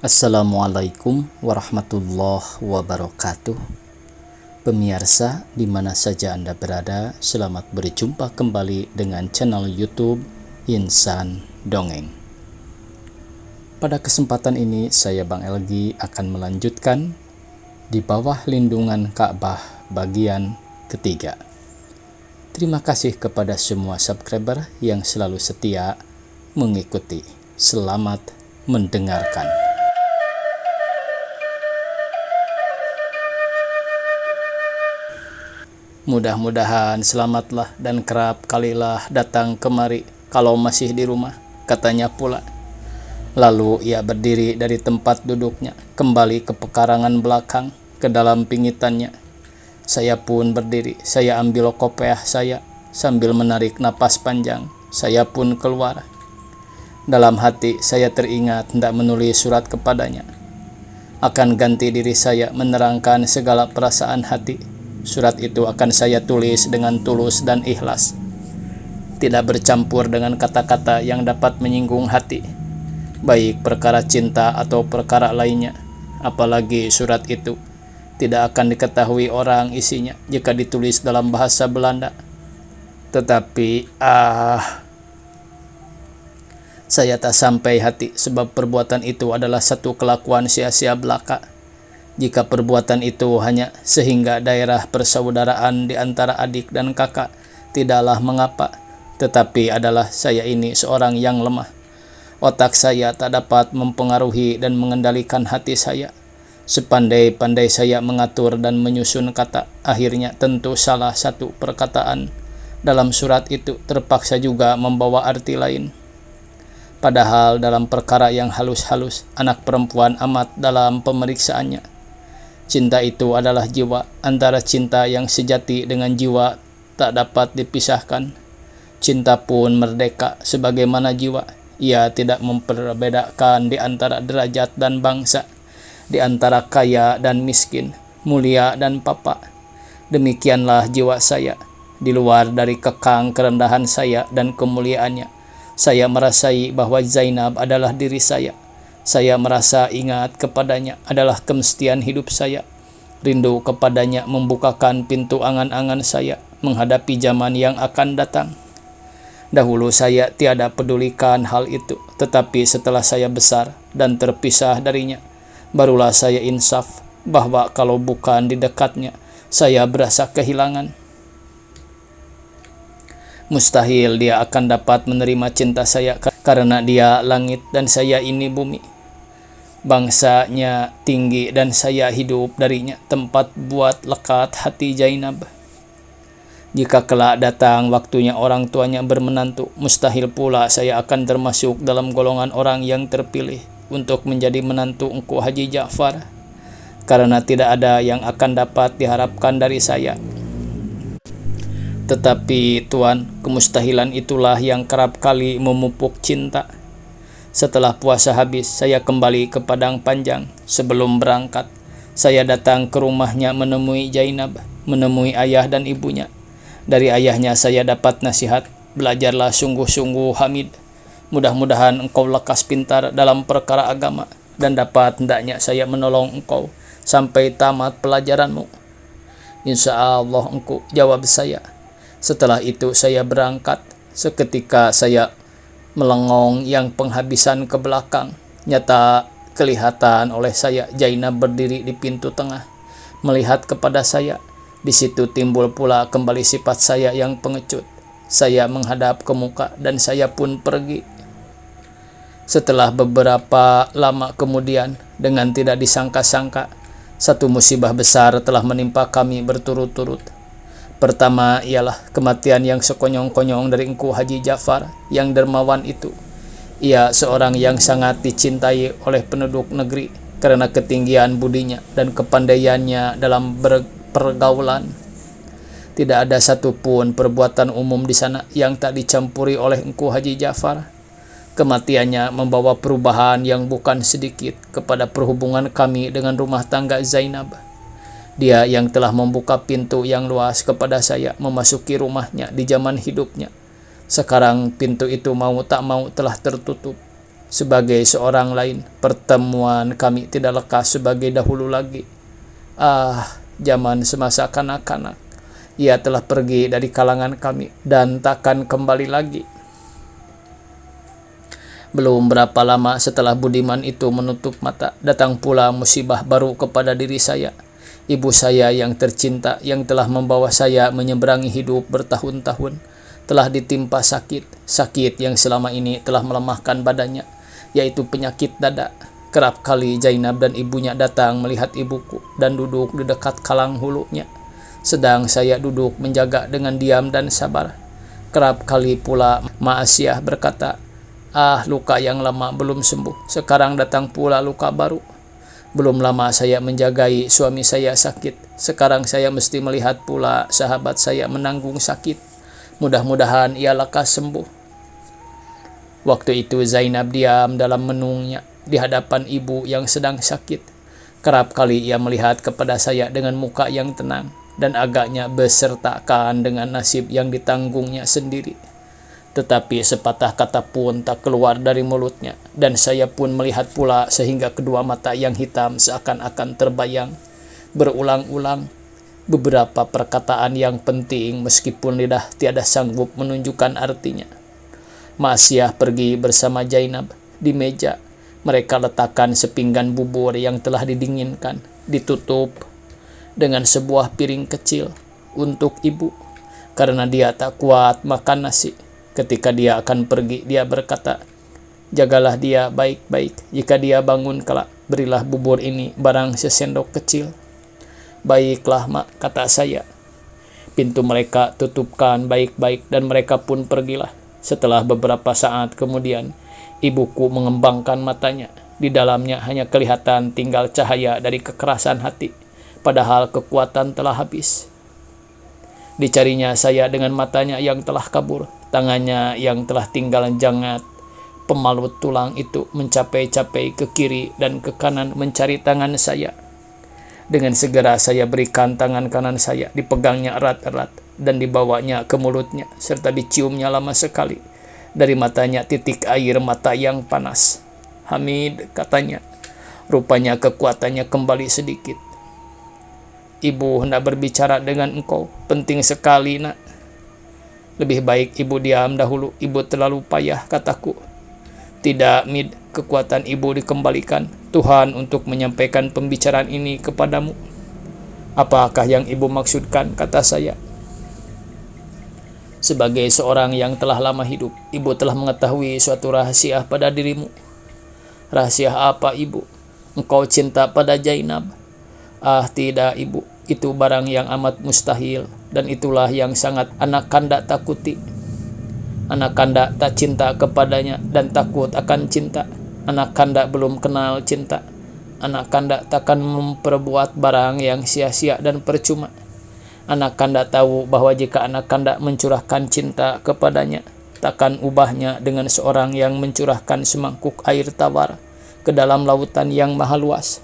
Assalamualaikum warahmatullahi wabarakatuh. Pemirsa di mana saja Anda berada, selamat berjumpa kembali dengan channel YouTube Insan Dongeng. Pada kesempatan ini saya Bang Elgi akan melanjutkan Di Bawah Lindungan Ka'bah bagian ketiga. Terima kasih kepada semua subscriber yang selalu setia mengikuti. Selamat mendengarkan. Mudah-mudahan selamatlah dan kerap kalilah datang kemari kalau masih di rumah, katanya pula. Lalu ia berdiri dari tempat duduknya, kembali ke pekarangan belakang, ke dalam pingitannya. Saya pun berdiri, saya ambil kopiah saya, sambil menarik napas panjang, saya pun keluar. Dalam hati saya teringat hendak menulis surat kepadanya. Akan ganti diri saya menerangkan segala perasaan hati. Surat itu akan saya tulis dengan tulus dan ikhlas, tidak bercampur dengan kata-kata yang dapat menyinggung hati, baik perkara cinta atau perkara lainnya. Apalagi surat itu tidak akan diketahui orang isinya jika ditulis dalam bahasa Belanda. Tetapi saya tak sampai hati, sebab perbuatan itu adalah satu kelakuan sia-sia belaka. Jika perbuatan itu hanya sehingga daerah persaudaraan di antara adik dan kakak, tidaklah mengapa. Tetapi adalah saya ini seorang yang lemah. Otak saya tak dapat mempengaruhi dan mengendalikan hati saya. Sepandai-pandai saya mengatur dan menyusun kata, akhirnya tentu salah satu perkataan dalam surat itu terpaksa juga membawa arti lain. Padahal dalam perkara yang halus-halus, anak perempuan amat dalam pemeriksaannya. Cinta itu adalah jiwa, antara cinta yang sejati dengan jiwa tak dapat dipisahkan. Cinta pun merdeka sebagaimana jiwa. Ia tidak memperbedakan di antara derajat dan bangsa, di antara kaya dan miskin, mulia dan papa. Demikianlah jiwa saya, di luar dari kekang kerendahan saya dan kemuliaannya. Saya merasai bahwa Zainab adalah diri saya. Saya merasa ingat kepadanya adalah kemestian hidup saya. Rindu kepadanya membukakan pintu angan-angan saya menghadapi zaman yang akan datang. Dahulu saya tiada pedulikan hal itu, tetapi setelah saya besar dan terpisah darinya, barulah saya insaf bahwa kalau bukan di dekatnya, saya berasa kehilangan. Mustahil dia akan dapat menerima cinta saya karena dia langit dan saya ini bumi. Bangsanya tinggi dan saya hidup darinya, tempat buat lekat hati Zainab. Jika kelak datang waktunya orang tuanya bermenantu, mustahil pula saya akan termasuk dalam golongan orang yang terpilih untuk menjadi menantu Engku Haji Ja'far, karena tidak ada yang akan dapat diharapkan dari saya. Tetapi Tuan, kemustahilan itulah yang kerap kali memupuk cinta. Setelah puasa habis, saya kembali ke Padang Panjang. Sebelum berangkat, saya datang ke rumahnya menemui Zainab, menemui ayah dan ibunya. Dari ayahnya saya dapat nasihat, belajarlah sungguh-sungguh Hamid. Mudah-mudahan engkau lekas pintar dalam perkara agama, dan dapat hendaknya saya menolong engkau sampai tamat pelajaranmu. Insya Allah engkau, jawab saya. Setelah itu saya berangkat. Seketika saya melengong yang penghabisan ke belakang. Nyata kelihatan oleh saya Zainab berdiri di pintu tengah, melihat kepada saya. Di situ timbul pula kembali sifat saya yang pengecut. Saya menghadap ke muka dan saya pun pergi. Setelah beberapa lama kemudian, dengan tidak disangka-sangka, satu musibah besar telah menimpa kami berturut-turut. Pertama ialah kematian yang sekonyong-konyong dari Engku Haji Ja'far yang dermawan itu. Ia seorang yang sangat dicintai oleh penduduk negeri karena ketinggian budinya dan kepandaiannya dalam pergaulan. Tidak ada satupun perbuatan umum di sana yang tak dicampuri oleh Engku Haji Ja'far. Kematiannya membawa perubahan yang bukan sedikit kepada perhubungan kami dengan rumah tangga Zainab. Dia yang telah membuka pintu yang luas kepada saya memasuki rumahnya di zaman hidupnya. Sekarang pintu itu mau tak mau telah tertutup. sebagai seorang lain. Pertemuan kami tidak lekas sebagai dahulu lagi. Zaman semasa kanak-kanak. Ia telah pergi dari kalangan kami dan takkan kembali lagi. Belum berapa lama setelah budiman itu menutup mata, datang pula musibah baru kepada diri saya. Ibu saya yang tercinta, yang telah membawa saya menyeberangi hidup bertahun-tahun, telah ditimpa sakit yang selama ini telah melemahkan badannya, yaitu penyakit dada. Kerap kali Zainab dan ibunya datang melihat ibuku dan duduk di dekat kalang hulunya, sedang saya duduk menjaga dengan diam dan sabar. Kerap kali pula Ma Asyah berkata, luka yang lama belum sembuh, sekarang datang pula luka baru. Belum lama saya menjagai suami saya sakit, sekarang saya mesti melihat pula sahabat saya menanggung sakit. Mudah-mudahan ia lekas sembuh. Waktu itu Zainab diam dalam menungnya di hadapan ibu yang sedang sakit. Kerap kali ia melihat kepada saya dengan muka yang tenang dan agaknya bersertakan dengan nasib yang ditanggungnya sendiri. Tetapi sepatah kata pun tak keluar dari mulutnya, dan saya pun melihat pula sehingga kedua mata yang hitam seakan-akan terbayang berulang-ulang beberapa perkataan yang penting meskipun lidah tiada sanggup menunjukkan artinya. Ma Asyah pergi bersama Zainab. Di meja mereka letakkan sepinggan bubur yang telah didinginkan, ditutup dengan sebuah piring kecil untuk ibu, karena dia tak kuat makan nasi. Ketika dia akan pergi, dia berkata, "Jagalah dia baik-baik. Jika dia bangun kelak, berilah bubur ini barang sesendok kecil." "Baiklah, Mak," kata saya. Pintu mereka tutupkan baik-baik dan mereka pun pergilah. Setelah beberapa saat kemudian, ibuku mengembangkan matanya. Di dalamnya hanya kelihatan tinggal cahaya dari kekerasan hati, padahal kekuatan telah habis. Dicarinya saya dengan matanya yang telah kabur, tangannya yang telah tinggal jangat. Pemalut tulang itu mencapai-capai ke kiri dan ke kanan mencari tangan saya. Dengan segera saya berikan tangan kanan saya, dipegangnya erat-erat dan dibawanya ke mulutnya serta diciumnya lama sekali. Dari matanya titik air mata yang panas. "Hamid," katanya. Rupanya kekuatannya kembali sedikit. "Ibu hendak berbicara dengan engkau. Penting sekali, Nak." "Lebih baik ibu diam dahulu. Ibu terlalu payah," kataku. "Tidak, Mid. Kekuatan ibu dikembalikan Tuhan untuk menyampaikan pembicaraan ini kepadamu." "Apakah yang ibu maksudkan?" kata saya. "Sebagai seorang yang telah lama hidup, ibu telah mengetahui suatu rahasia pada dirimu." "Rahasia apa, ibu?" "Engkau cinta pada Zainab." Tidak, ibu. Itu barang yang amat mustahil, dan itulah yang sangat anak kanda takuti. Anak kanda tak cinta kepadanya dan takut akan cinta. Anak kanda belum kenal cinta. Anak kanda takkan memperbuat barang yang sia-sia dan percuma. Anak kanda tahu bahwa jika anak kanda mencurahkan cinta kepadanya, takkan ubahnya dengan seorang yang mencurahkan semangkuk air tawar ke dalam lautan yang maha luas.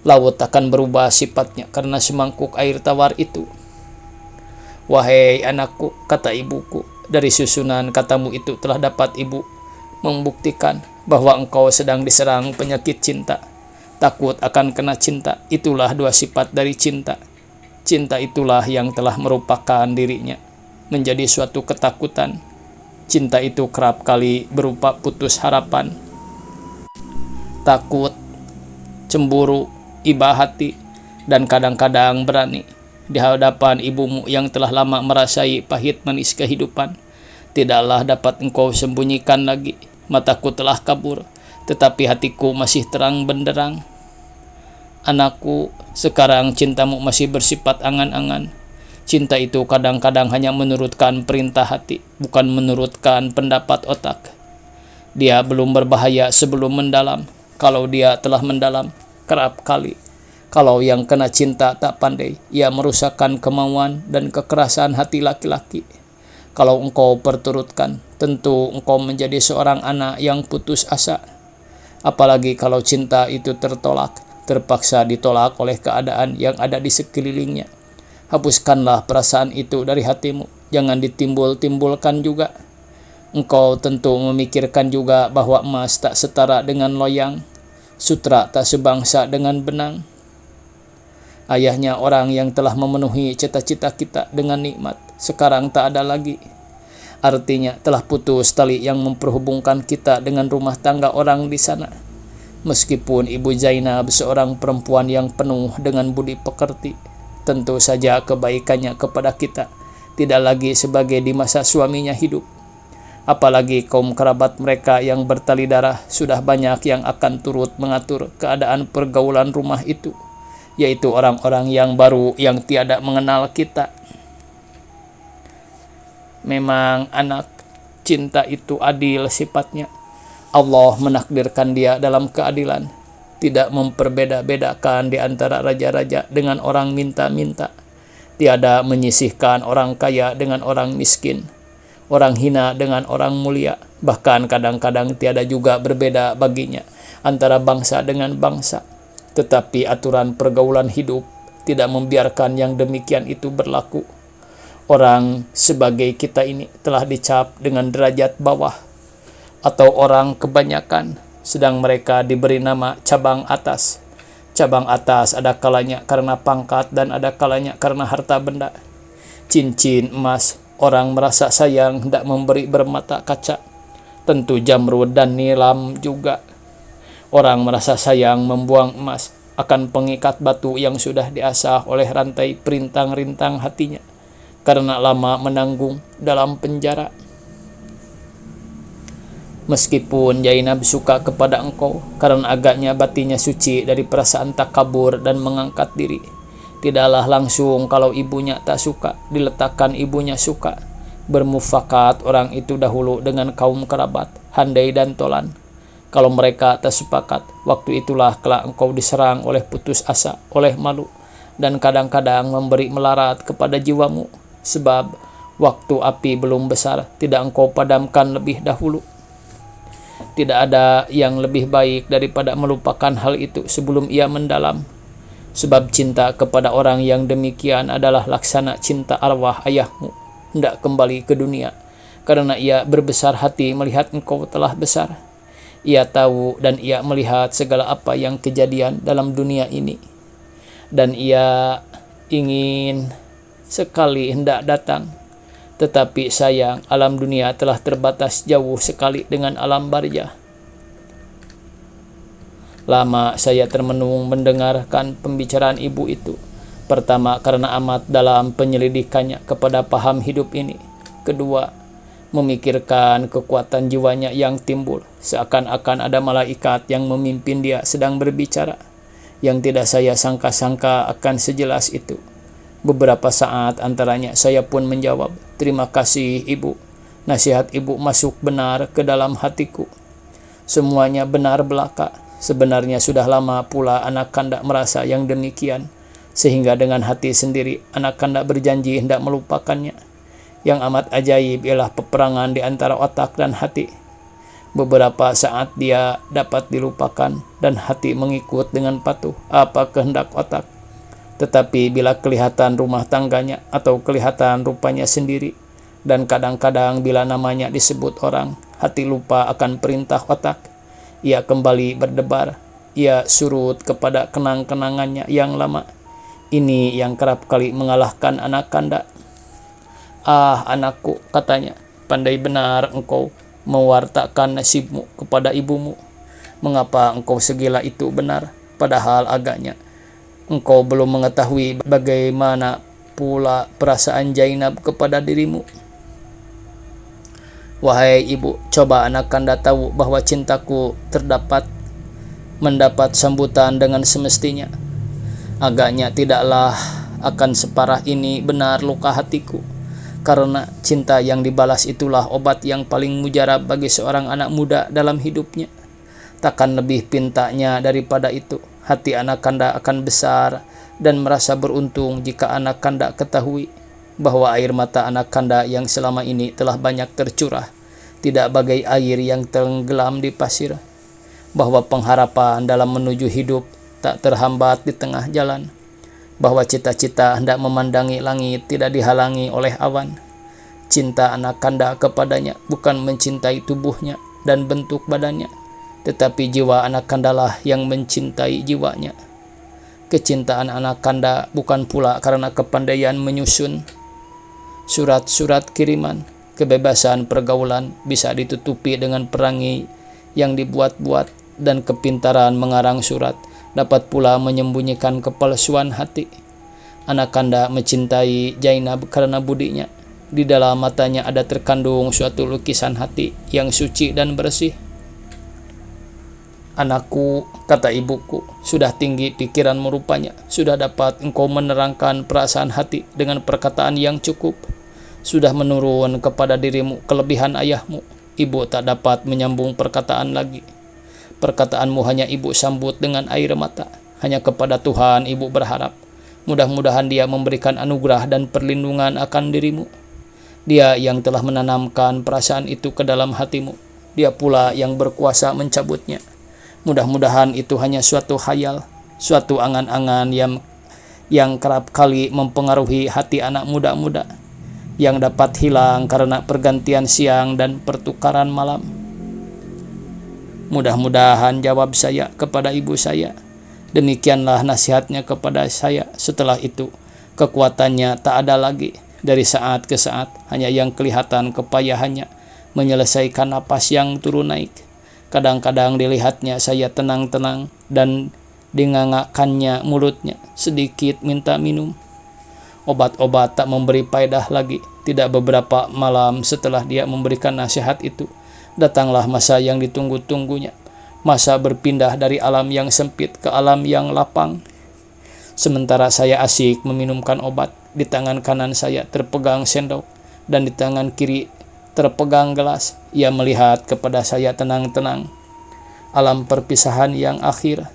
Laut akan berubah sifatnya karena semangkuk air tawar itu. "Wahai anakku," kata ibuku, "dari susunan katamu itu telah dapat ibu membuktikan bahwa engkau sedang diserang penyakit cinta. Takut akan kena cinta, itulah dua sifat dari cinta. Cinta itulah yang telah merupakan dirinya menjadi suatu ketakutan. Cinta itu kerap kali berupa putus harapan, takut, cemburu, iba hati, dan kadang-kadang berani. Di hadapan ibumu yang telah lama merasai pahit manis kehidupan, tidaklah dapat engkau sembunyikan lagi. Mataku telah kabur, tetapi hatiku masih terang benderang. Anakku, sekarang cintamu masih bersifat angan-angan. Cinta itu kadang-kadang hanya menurutkan perintah hati, bukan menurutkan pendapat otak. Dia belum berbahaya sebelum mendalam. Kalau dia telah mendalam, kerap kali, kalau yang kena cinta tak pandai, ia merusakkan kemauan dan kekerasan hati laki-laki. Kalau engkau perturutkan, tentu engkau menjadi seorang anak yang putus asa. Apalagi kalau cinta itu terpaksa ditolak oleh keadaan yang ada di sekelilingnya. Hapuskanlah perasaan itu dari hatimu, jangan ditimbul-timbulkan juga. Engkau tentu memikirkan juga bahwa emas tak setara dengan loyang, sutra tak sebangsa dengan benang. Ayahnya orang yang telah memenuhi cita-cita kita dengan nikmat, sekarang tak ada lagi. Artinya telah putus tali yang memperhubungkan kita dengan rumah tangga orang di sana. Meskipun Ibu Zainab seorang perempuan yang penuh dengan budi pekerti, tentu saja kebaikannya kepada kita tidak lagi sebagai di masa suaminya hidup. Apalagi kaum kerabat mereka yang bertali darah sudah banyak yang akan turut mengatur keadaan pergaulan rumah itu, yaitu orang-orang yang baru yang tiada mengenal kita. Memang anak cinta itu adil sifatnya. Allah menakdirkan dia dalam keadilan, tidak memperbeda-bedakan di antara raja-raja dengan orang minta-minta, tiada menyisihkan orang kaya dengan orang miskin, orang hina dengan orang mulia, bahkan kadang-kadang tiada juga berbeda baginya antara bangsa dengan bangsa. Tetapi aturan pergaulan hidup tidak membiarkan yang demikian itu berlaku. Orang sebagai kita ini telah dicap dengan derajat bawah atau orang kebanyakan, sedang mereka diberi nama cabang atas. Cabang atas ada kalanya karena pangkat dan ada kalanya karena harta benda. Cincin emas, orang merasa sayang hendak memberi bermata kaca. Tentu jamrud dan nilam juga. Orang merasa sayang membuang emas akan pengikat batu yang sudah diasah oleh rantai perintang-rintang hatinya, karena lama menanggung dalam penjara. Meskipun Zainab suka kepada engkau karena agaknya batinnya suci dari perasaan takabur dan mengangkat diri, tidaklah langsung kalau ibunya tak suka diletakkan ibunya suka. Bermufakat orang itu dahulu dengan kaum kerabat, handai dan tolan. Kalau mereka tak sepakat, waktu itulah kelak engkau diserang oleh putus asa, oleh malu, dan kadang-kadang memberi melarat kepada jiwamu. Sebab waktu api belum besar, tidak engkau padamkan lebih dahulu. Tidak ada yang lebih baik daripada melupakan hal itu sebelum ia mendalam. Sebab cinta kepada orang yang demikian adalah laksana cinta arwah ayahmu hendak kembali ke dunia, karena ia berbesar hati melihat engkau telah besar. Ia tahu dan ia melihat segala apa yang kejadian dalam dunia ini, dan ia ingin sekali hendak datang. Tetapi sayang, alam dunia telah terbatas jauh sekali dengan alam barzah. Lama saya termenung mendengarkan pembicaraan ibu itu. Pertama, karena amat dalam penyelidikannya kepada paham hidup ini. Kedua, memikirkan kekuatan jiwanya yang timbul, seakan-akan ada malaikat yang memimpin dia sedang berbicara, yang tidak saya sangka-sangka akan sejelas itu. Beberapa saat antaranya saya pun menjawab, "Terima kasih ibu." Nasihat ibu masuk benar ke dalam hatiku. Semuanya benar belaka. Sebenarnya sudah lama pula anak kandak merasa yang demikian, sehingga dengan hati sendiri anak kandak berjanji hendak melupakannya. Yang amat ajaib ialah peperangan di antara otak dan hati. Beberapa saat dia dapat dilupakan dan hati mengikut dengan patuh apa kehendak otak. Tetapi bila kelihatan rumah tangganya atau kelihatan rupanya sendiri, dan kadang-kadang bila namanya disebut orang, hati lupa akan perintah otak. Ia kembali berdebar. Ia surut kepada kenang-kenangannya yang lama. Ini yang kerap kali mengalahkan anak kandak. "Ah anakku," katanya, "pandai benar engkau mewartakan nasibmu kepada ibumu. Mengapa engkau segila itu benar, padahal agaknya engkau belum mengetahui bagaimana pula perasaan Zainab kepada dirimu." "Wahai ibu, coba anak kanda tahu bahwa cintaku mendapat sambutan dengan semestinya. Agaknya tidaklah akan separah ini benar luka hatiku. Karena cinta yang dibalas itulah obat yang paling mujarab bagi seorang anak muda dalam hidupnya. Takkan lebih pintanya daripada itu. Hati anak kanda akan besar dan merasa beruntung jika anak kanda ketahui bahwa air mata anak kanda yang selama ini telah banyak tercurah, tidak bagai air yang tenggelam di pasir. Bahwa pengharapan dalam menuju hidup tak terhambat di tengah jalan. Bahwa cita-cita hendak memandangi langit tidak dihalangi oleh awan. Cinta anak kanda kepadanya bukan mencintai tubuhnya dan bentuk badannya, tetapi jiwa anak kandalah yang mencintai jiwanya. Kecintaan anak kanda bukan pula karena kepandaian menyusun surat-surat kiriman. Kebebasan pergaulan bisa ditutupi dengan perangi yang dibuat-buat, dan kepintaran mengarang surat dapat pula menyembunyikan kepalsuan hati. Anak kanda mencintai Zainab karena budinya. Di dalam matanya ada terkandung suatu lukisan hati yang suci dan bersih. Anakku, kata ibuku, sudah tinggi pikiranmu rupanya. Sudah dapat engkau menerangkan perasaan hati dengan perkataan yang cukup. Sudah menurun kepada dirimu kelebihan ayahmu. Ibu tak dapat menyambung perkataan lagi. Perkataanmu hanya ibu sambut dengan air mata. Hanya kepada Tuhan ibu berharap. Mudah-mudahan Dia memberikan anugerah dan perlindungan akan dirimu. Dia yang telah menanamkan perasaan itu ke dalam hatimu. Dia pula yang berkuasa mencabutnya. Mudah-mudahan itu hanya suatu khayal, suatu angan-angan yang kerap kali mempengaruhi hati anak muda-muda, yang dapat hilang karena pergantian siang dan pertukaran malam. Mudah-mudahan, jawab saya kepada ibu saya. Demikianlah nasihatnya kepada saya. Setelah itu, kekuatannya tak ada lagi. Dari saat ke saat, hanya yang kelihatan kepayahannya menyelesaikan napas yang turun naik. Kadang-kadang dilihatnya saya tenang-tenang dan dingangakkannya mulutnya, sedikit minta minum. Obat-obat tak memberi faedah lagi. Tidak beberapa malam setelah dia memberikan nasihat itu, datanglah masa yang ditunggu-tunggunya. Masa berpindah dari alam yang sempit ke alam yang lapang. Sementara saya asyik meminumkan obat, di tangan kanan saya terpegang sendok, dan di tangan kiri terpegang gelas. Ia melihat kepada saya tenang-tenang. Alam perpisahan yang akhir.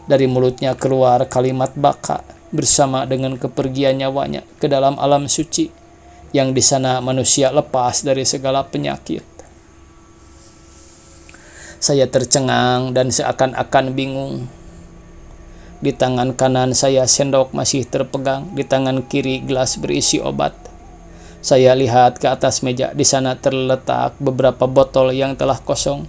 Dari mulutnya keluar kalimat baka bersama dengan kepergian nyawanya ke dalam alam suci, yang di sana manusia lepas dari segala penyakit. Saya tercengang dan seakan-akan bingung. Di tangan kanan saya sendok masih terpegang, di tangan kiri gelas berisi obat. Saya lihat ke atas meja. Di sana terletak beberapa botol yang telah kosong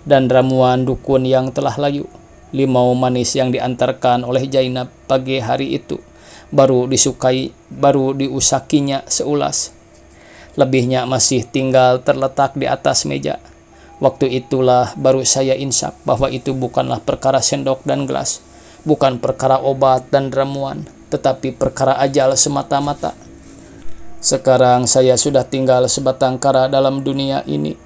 dan ramuan dukun yang telah layu. Limau manis yang diantarkan oleh Zainab pagi hari itu baru diusakinya seulas. Lebihnya masih tinggal terletak di atas meja. Waktu itulah baru saya insaf bahwa itu bukanlah perkara sendok dan gelas, bukan perkara obat dan ramuan, tetapi perkara ajal semata-mata. Sekarang saya sudah tinggal sebatang kara dalam dunia ini.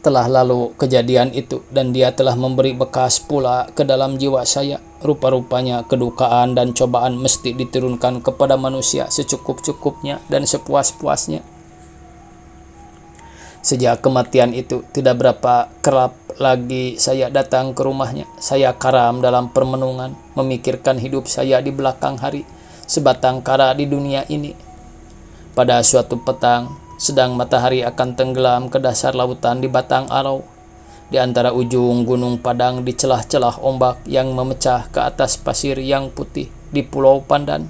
Telah lalu kejadian itu, dan Dia telah memberi bekas pula ke dalam jiwa saya. Rupa-rupanya kedukaan dan cobaan mesti diturunkan kepada manusia secukup-cukupnya dan sepuas-puasnya. Sejak kematian itu, tidak berapa kerap lagi saya datang ke rumahnya. Saya karam dalam permenungan, memikirkan hidup saya di belakang hari, sebatang kara di dunia ini. Pada suatu petang, sedang matahari akan tenggelam ke dasar lautan di batang Arau, di antara ujung gunung Padang, di celah-celah ombak yang memecah ke atas pasir yang putih di Pulau Pandan.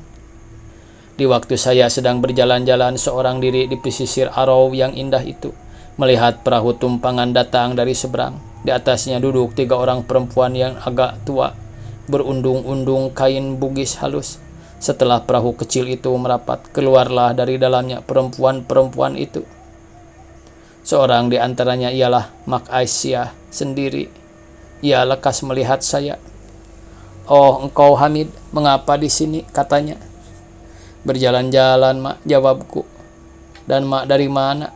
Di waktu saya sedang berjalan-jalan seorang diri di pesisir Arau yang indah itu, melihat perahu tumpangan datang dari seberang. Di atasnya duduk 3 orang perempuan yang agak tua, berundung-undung kain bugis halus. Setelah perahu kecil itu merapat, keluarlah dari dalamnya perempuan-perempuan itu. Seorang di antaranya ialah Mak Aisyah sendiri. Ia lekas melihat saya. "Oh, engkau Hamid, mengapa di sini?" katanya. "Berjalan-jalan, Mak," jawabku. "Dan Mak dari mana?"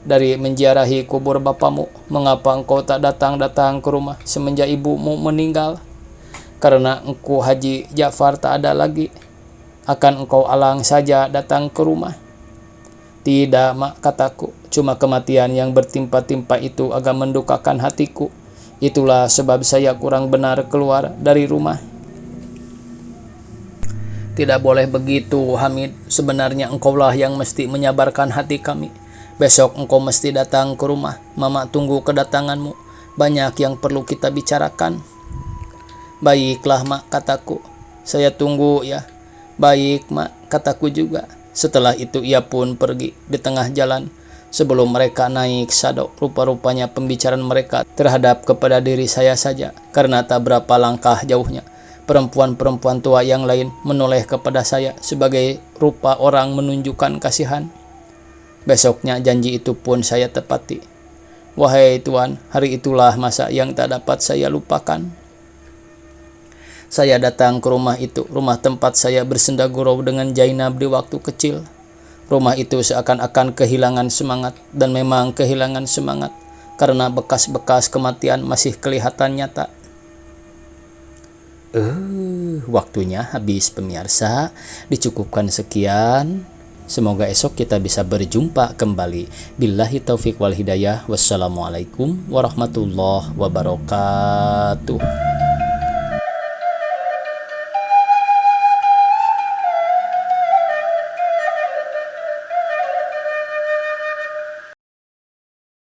"Dari menziarahi kubur bapamu." "Mengapa engkau tak datang-datang ke rumah semenjak ibumu meninggal?" "Karena engkau Haji Ja'far tak ada lagi. Akan engkau alang saja datang ke rumah?" "Tidak, Mak," kataku. "Cuma kematian yang bertimpa-timpa itu agak mendukakan hatiku. Itulah sebab saya kurang benar keluar dari rumah." "Tidak boleh begitu, Hamid. Sebenarnya engkaulah yang mesti menyabarkan hati kami. Besok engkau mesti datang ke rumah. Mama tunggu kedatanganmu. Banyak yang perlu kita bicarakan." "Baiklah, Mak," kataku. "Saya tunggu ya." "Baik, Mak," kataku juga. Setelah itu ia pun pergi. Di tengah jalan, sebelum mereka naik sadok, rupa-rupanya pembicaraan mereka terhadap kepada diri saya saja, karena tak berapa langkah jauhnya perempuan-perempuan tua yang lain menoleh kepada saya sebagai rupa orang menunjukkan kasihan. Besoknya janji itu pun saya tepati. Wahai Tuan, hari itulah masa yang tak dapat saya lupakan. Saya datang ke rumah itu, rumah tempat saya bersenda gurau dengan Zainab di waktu kecil. Rumah itu seakan-akan kehilangan semangat, dan memang kehilangan semangat, karena bekas-bekas kematian masih kelihatan nyata. Waktunya habis pemirsa, dicukupkan sekian. Semoga esok kita bisa berjumpa kembali. Billahi taufiq wal hidayah. Wassalamualaikum warahmatullahi wabarakatuh.